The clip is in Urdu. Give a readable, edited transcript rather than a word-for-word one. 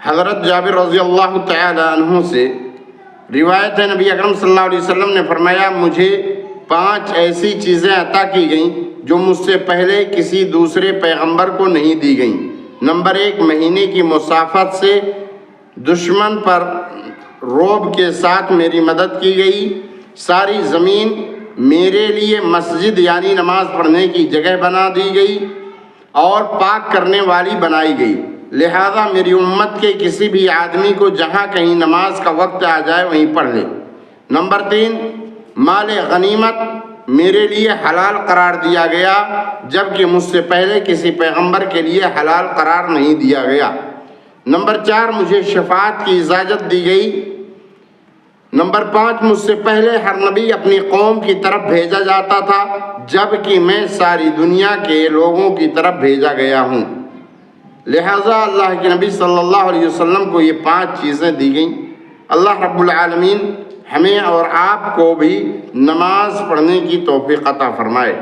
حضرت جابر رضی اللہ تعالی عنہ سے روایت ہے، نبی اکرم صلی اللہ علیہ وسلم نے فرمایا مجھے 5 ایسی چیزیں عطا کی گئیں جو مجھ سے پہلے کسی دوسرے پیغمبر کو نہیں دی گئیں۔ نمبر 1، مہینے کی مسافت سے دشمن پر رعب کے ساتھ میری مدد کی گئی، ساری زمین میرے لیے مسجد یعنی نماز پڑھنے کی جگہ بنا دی گئی اور پاک کرنے والی بنائی گئی، لہذا میری امت کے کسی بھی آدمی کو جہاں کہیں نماز کا وقت آ جائے وہیں پڑھ لے۔ نمبر 3، مال غنیمت میرے لیے حلال قرار دیا گیا جبکہ مجھ سے پہلے کسی پیغمبر کے لیے حلال قرار نہیں دیا گیا۔ نمبر 4، مجھے شفاعت کی اجازت دی گئی۔ نمبر 5، مجھ سے پہلے ہر نبی اپنی قوم کی طرف بھیجا جاتا تھا جبکہ میں ساری دنیا کے لوگوں کی طرف بھیجا گیا ہوں، لہذا اللہ کے نبی صلی اللہ علیہ وسلم کو یہ 5 چیزیں دی گئیں۔ اللہ رب العالمین ہمیں اور آپ کو بھی نماز پڑھنے کی توفیق عطا فرمائے۔